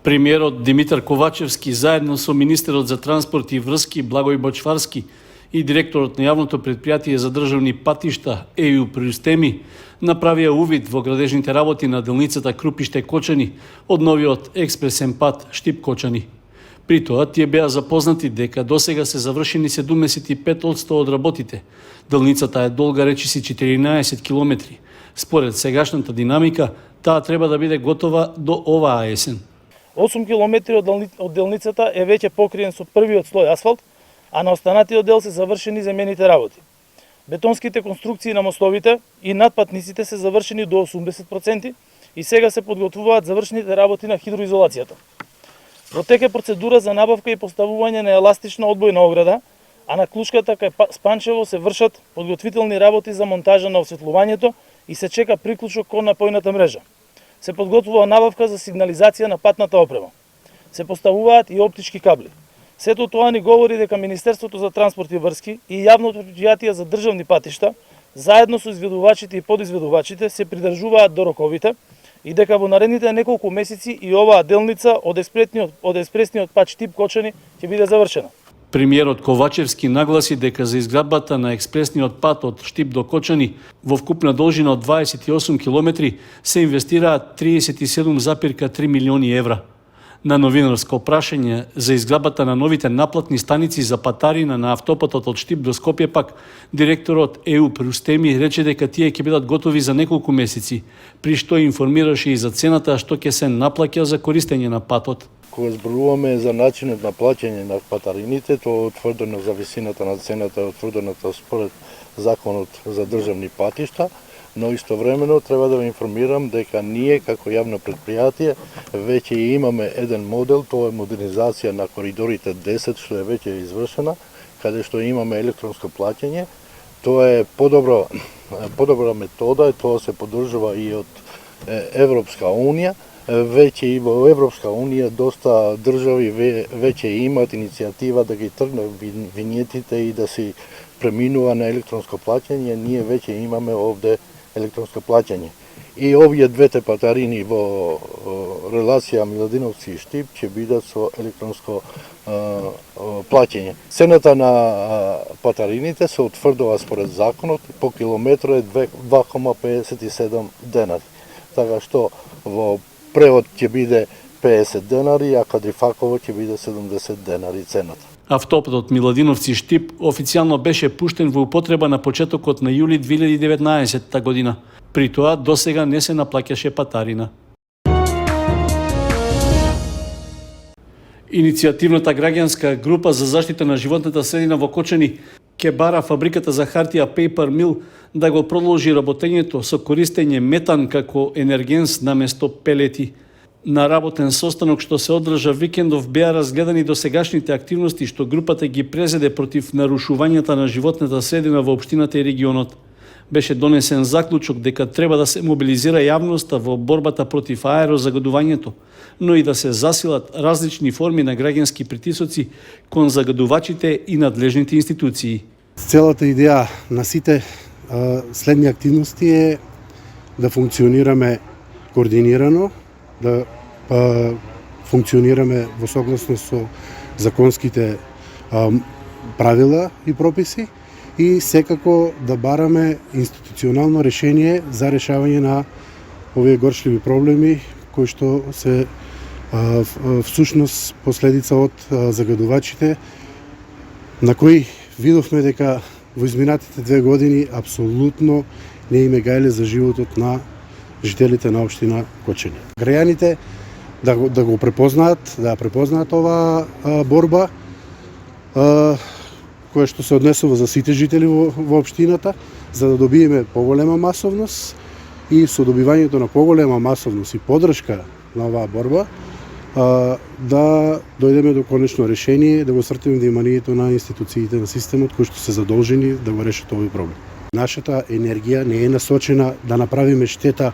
Премиерот Димитар Ковачевски заедно со министерот за транспорт и врски Благој Бочварски и директорот на јавното предпријатие за државни патишта ЕУ Приустеми направија увид во градежните работи на делницата Крупиште-Кочани од новиот експресен пат Штип-Кочани. При тоа тие беа запознати дека досега се завршени 75% од работите. Делницата е долга речиси 14 километри. Според сегашната динамика, таа треба да биде готова до оваа есен. 8 километри од делницата е веќе покриен со првиот слој асфалт, а на останатиот дел се завршени земените работи. Бетонските конструкции на мостовите и надпатниците се завршени до 80% и сега се подготвуваат завршените работи на хидроизолацијата. Протеке процедура за набавка и поставување на еластична одбојна ограда, а на клучката кај Спанчево се вршат подготвителни работи за монтажа на осветлувањето и се чека приклучок кон напојната мрежа. Се подготвува набавка за сигнализација на патната опрема. Се поставуваат и оптички кабли. Сето тоа ни говори дека Министерството за транспорт и врски и јавното предпријатие за државни патишта, заедно со изведувачите и подизведувачите, се придржуваат до роковите и дека во наредните неколку месеци и оваа делница од експресниот пат Штип-Кочани ќе биде завршена. Премиерот Ковачевски нагласи дека за изградбата на експресниот пат од Штип до Кочани во вкупна должина од 28 километри се инвестираат 37,3 милиони евра. На новинарско прашање за изградбата на новите наплатни станици за патарина на автопатот од Штип до Скопје пак, директорот ЕУ Приустеми рече дека тие ќе бидат готови за неколку месеци, при што информираше и за цената што ќе се наплаќа за користење на патот. Кога зборуваме за начинот на плаќање на патарините, тоа е утврдено за висината на цената, утврдената според законот за државни патишта, но истовремено треба да ве информирам дека ние како јавно предпријатие веќе имаме еден модел, тоа е модернизација на коридорите 10 што е веќе извршена, каде што имаме електронско плаќање. Тоа е подобра метода и тоа се поддржува и од Европска унија. Веќе и во Европска унија доста држави веќе имаат иницијатива да ги тргнат винјетите и да се преминува на електронско плаќање. Ние веќе имаме овде електронско плаќање. И овие двете патарини во релација Миладиновци и Штип ќе бидат со електронско плаќање. Цената на патарините се утврдува според законот, по километро е 2,57 денари. Така што во превод ќе биде 50 денари, а Кадрифаково ќе биде 70 денари цената. Автопатот Миладиновци Штип официјално беше пуштен во употреба на почетокот на јули 2019 година. При тоа досега не се наплаќаше патарина. Иницијативната граѓанска група за заштита на животната средина во Кочани ќе бара фабриката за хартија Paper Mill да го продолжи работењето со користење метан како енергенс наместо пелети. На работен состанок што се одржа викендов беа разгледани досегашните активности што групата ги презеде против нарушувањата на животната средина во општината и регионот. Беше донесен заклучок дека треба да се мобилизира јавноста во борбата против аерозагадувањето, но и да се засилат различни форми на граѓански притисоци кон загадувачите и надлежните институции. Целата идеја на сите следни активности е да функционираме координирано, да функционираме во согласност со законските правила и прописи и секако да бараме институционално решение за решавање на овие горчливи проблеми кои што се всушност последица од загадувачите, на кои видовме дека во изминатите 2 години апсолутно не име гајле за животот на жителите на општина Кочани. Граѓаните да го препознаат, да препознаат оваа борба која што се однесува за сите жители во општината, за да добиеме поголема масовност и со добивањето на поголема масовност и поддршка на оваа борба да дојдеме до конечно решение, да го сртиме вниманието на институциите на системот кои што се задолжени да го решат овој проблем. Нашата енергија не е насочена да направиме штета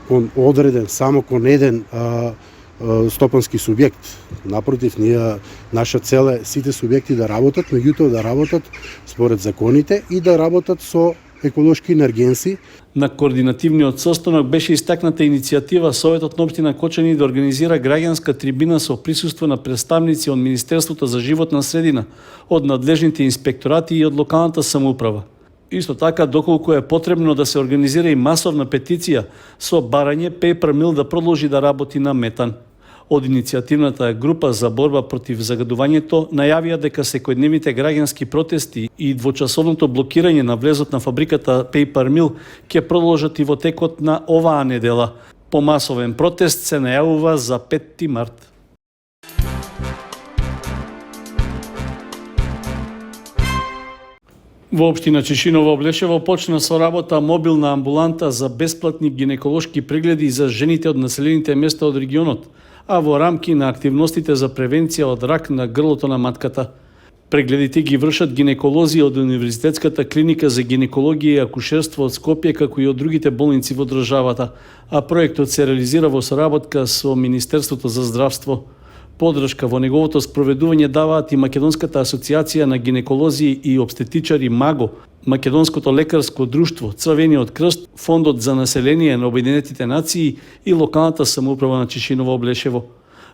кон одреден, само кон еден стопански субјект. Напротив, наша цел е сите субјекти да работат, меѓутоа да работат според законите и да работат со еколошки енергенси. На координативниот состанок беше истакната иницијатива Советот на општина Кочани да организира граѓанска трибина со присуство на представници од Министерството за животна средина, од надлежните инспекторати и од локалната самоуправа. Исто така, доколку е потребно да се организира и масовна петиција со барање Paper Mill да продолжи да работи на метан. Од иницијативната група за борба против загадувањето најавија дека секојдневните граѓански протести и двочасовното блокирање на влезот на фабриката Paper Mill ќе продолжат и во текот на оваа недела. По масовен протест се најавува за 5 март. Во општина Чешиново Облешево почна со работа мобилна амбуланта за бесплатни гинеколошки прегледи за жените од населените места од регионот, а во рамки на активностите за превенција од рак на грлото на матката. Прегледите ги вршат гинеколози од Универзитетската клиника за гинекологија и акушерство од Скопје, како и од другите болници во државата, а проектот се реализира во соработка со Министерството за здравство. Подршка во неговото спроведување даваат и Македонската асоциација на гинеколози и обстетичари МАГО, Македонското лекарско друштво, Црвениот крст, Фондот за население на Обединетите нации и локалната самоуправа на Чешиново Облешево.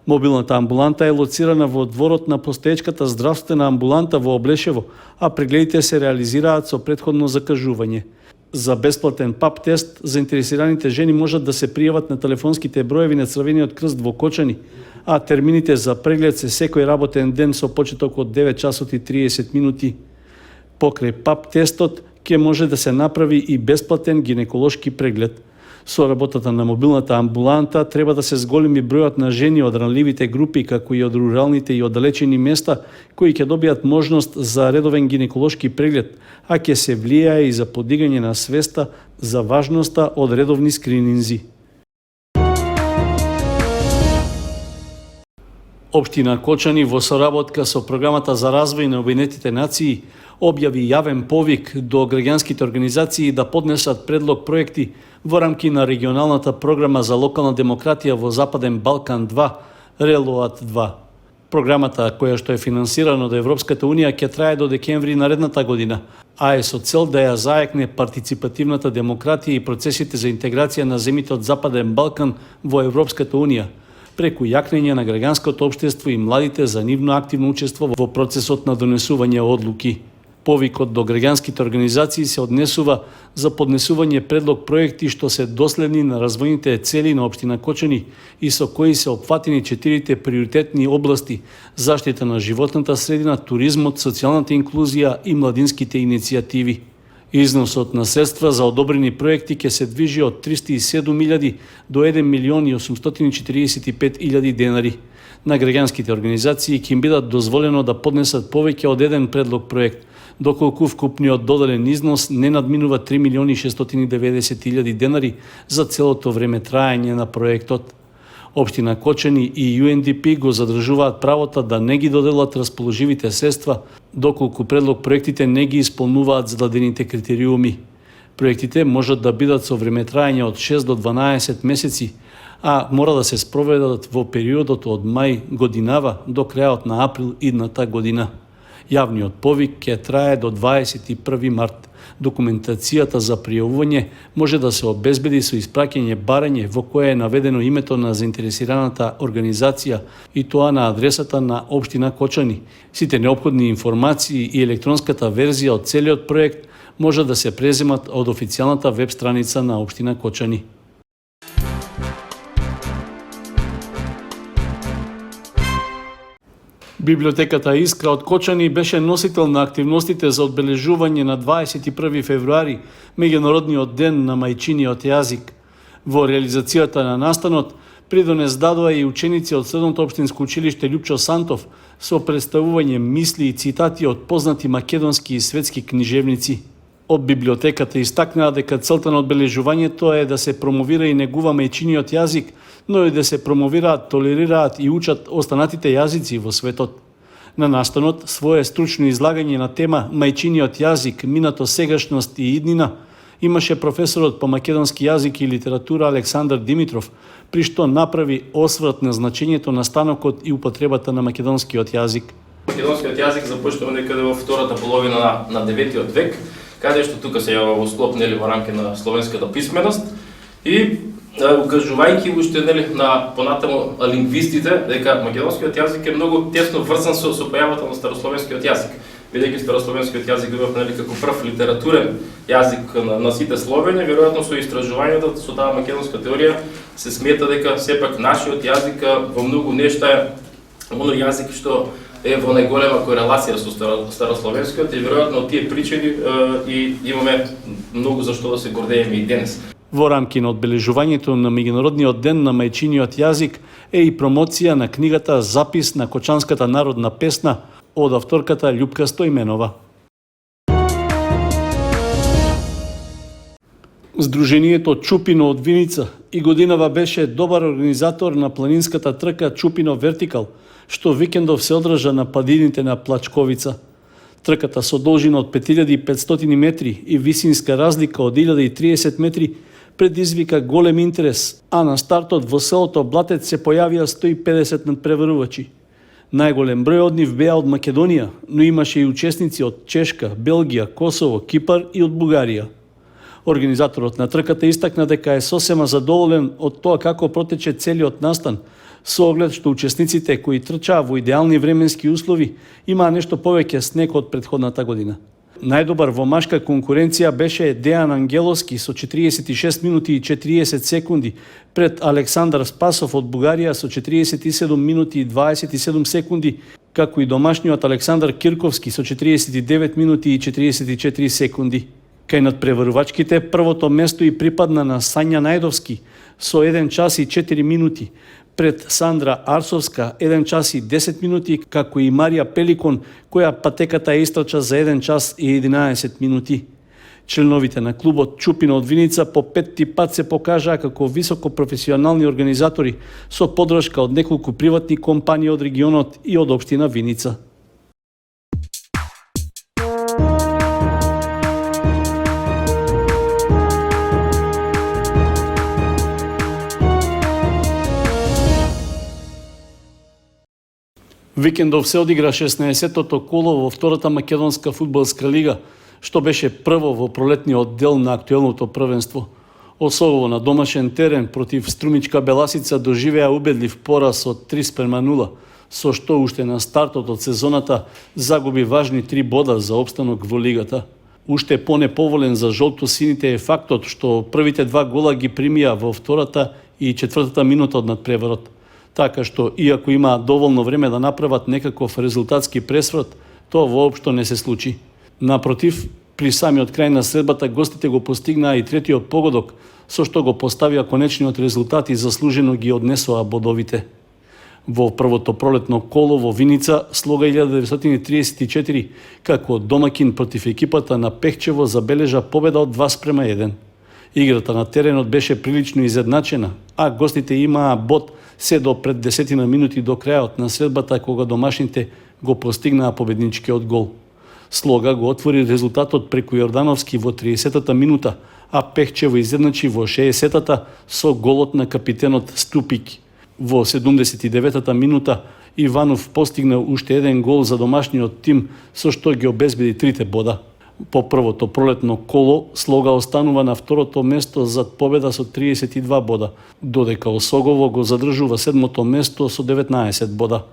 Мобилната амбуланта е лоцирана во дворот на постоечката здравствена амбуланта во Облешево, а прегледите се реализираат со претходно закажување. За бесплатен ПАП тест, заинтересираните жени можат да се пријават на телефонските броеви на Црвениот крст во Кочани, а термините за преглед се секој работен ден со почеток од 9 часот и 30 минути. Покрај ПАП тестот ќе може да се направи и бесплатен гинеколошки преглед. Со работата на мобилната амбуланта треба да се зголеми бројот на жени од ранливите групи, како и од руралните и оддалечени места, кои ќе добијат можност за редовен гинеколошки преглед, а ќе се влијае и за подигање на свеста за важноста од редовни скрининзи. Општина Кочани во соработка со Програмата за развој на Обединетите нации објави јавен повик до граѓанските организации да поднесат предлог проекти во рамки на регионалната програма за локална демократија во Западен Балкан 2, РЕЛОАТ 2. Програмата, која што е финансирана од Европската Унија, ќе трае до декември наредната година, а е со цел да ја заекне партиципативната демократија и процесите за интеграција на земите од Западен Балкан во Европската Унија, преку јакнење на граѓанското општество и младите за нивно активно учество во процесот на донесување одлуки. Повикот до граѓанските организации се однесува за поднесување предлог проекти што се доследни на развојните цели на општина Кочани и со кои се опфатени 4 приоритетни области: заштита на животната средина, туризмот, социјалната инклузија и младинските иницијативи. Износот на средства за одобрени проекти ќе се движи од 307.000 до 1.845.000 денари. На граѓанските организации ќе им бидат дозволено да поднесат повеќе од еден предлог проект, доколку вкупниот доделен износ не надминува 3.690.000 денари за целото време траење на проектот. Општина Кочани и UNDP го задржуваат правото да не ги доделат расположивите средства, доколку предлог проектите не ги исполнуваат зададените критериуми. Проектите можат да бидат со времетраење од 6 до 12 месеци, а мора да се спроведат во периодот од мај годинава до крајот на април идната година. Јавниот повик ќе трае до 21 март. Документацијата за пријавување може да се обезбеди со испраќање барање во кое е наведено името на заинтересираната организација и тоа на адресата на општина Кочани. Сите неопходни информации и електронската верзија од целиот проект може да се преземат од официјалната веб страница на општина Кочани. Библиотеката Искра од Кочани беше носител на активностите за одбележување на 21 февруари, меѓународниот ден на мајчиниот јазик. Во реализацијата на настанот придонес дадоа и ученици од Средното општинско училиште Љупчо Сантов со представување мисли и цитати од познати македонски и светски книжевници. Од библиотеката истакнаа дека целта на одбележувањето е да се промовира и негува мајчиниот јазик, но и да се промовираат, толерираат и учат останатите јазици во светот. На настанот, свое стручно излагање на тема мајчиниот јазик, минато, сегашност и иднина, имаше професорот по македонски јазик и литература Александар Димитров, при што направи осврт на значењето на станокот и употребата на македонскиот јазик. Македонскиот јазик започнува некаде во втората половина на 9 век, каде што тука се јава во склоп нели во рамки на словенската писменост и укажувајќи уште нели на понатаму лингвистите дека македонскиот јазик е многу тесно врзан со појавата на старословенскиот јазик. Бидејќи старословенскиот јазик бил нели како прв литературен јазик на сите словења, веројатно со истражувањата со таа македонска теорија се смета дека сепак нашиот јазик во многу нешта е оној јазик што е во најголема корелација со старословенскиот и веројатно од тие причини и имаме многу за што да се гордееме и денес. Во рамки на одбележувањето на меѓународниот ден на мајчиниот јазик е и промоција на книгата Запис на кочанската народна песна од авторката Љупка Стојменова. Сдруженијето Чупино од Виница и годинава беше добар организатор на планинската трка Чупино Вертикал, што викендов се одржа на падините на Плачковица. Трката со должина од 5500 метри и висинска разлика од 1030 метри предизвика голем интерес, а на стартот во селото Блатец се појавија 150 надпреварувачи. Најголем број од нив беа од Македонија, но имаше и учесници од Чешка, Белгија, Косово, Кипар и од Бугарија. Организаторот на трката истакна дека е сосема задоволен од тоа како протече целиот настан, со оглед што учесниците кои трчаа во идеални временски услови имаа нешто повеќе снег од претходната година. Најдобар во машка конкуренција беше Дејан Ангеловски со 46 минути и 40 секунди пред Александар Спасов од Бугарија со 47 минути и 27 секунди, како и домашниот Александар Кирковски со 49 минути и 44 секунди. Кај надпреварувачките првото место и припадна на Сања Најдовски со 1 час и 4 минути, пред Сандра Арсовска 1 час и 10 минути, како и Марија Пеликон, која патеката истрча за 1 час и 11 минути. Членовите на клубот Чупино од Виница по петти пат се покажаа како високо професионални организатори со поддршка од неколку приватни компании од регионот и од општина Виница. Викендов се одигра 16-тото коло во втората македонска фудбалска лига, што беше прво во пролетниот дел на актуелното првенство. Осогово на домашен терен против Струмичка Беласица доживеа убедлив пораз од 3:0, со што уште на стартот од сезоната загуби важни 3 бода за опстанок во лигата. Уште понеповолен за жолто-сините е фактот што првите 2 гола ги примија во втората и четвртата минута од надпреварот. Така што, иако имаа доволно време да направат некаков резултатски пресврат, тоа воопшто не се случи. Напротив, при самиот крај на средбата гостите го постигнаа и третиот погодок, со што го поставија конечниот резултат и заслужено ги однесоа бодовите. Во првото пролетно коло во Виница, Слога 1934, како домакин против екипата на Пехчево, забележа победа од 2:1. Играта на теренот беше прилично изедначена, а гостите имаа бод се до пред 10 минути до крајот на средбата, кога домашните го постигнаа победничкиот гол. Слога го отвори резултатот преку Јордановски во 30-та минута, а Пехчево изедначи во 60-та со голот на капитенот Ступик. Во 79-та минута Иванов постигна уште еден гол за домашниот тим, со што ги обезбеди 3 бода. По првото пролетно коло, Слога останува на второто место зад победа со 32 бода, додека Осогово го задржува 7-то место со 19 бода.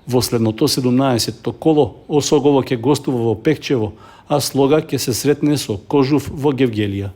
Во следното 17-то коло, Осогово ќе гостува во Пехчево, а Слога ќе се сретне со Кожув во Гевгелија.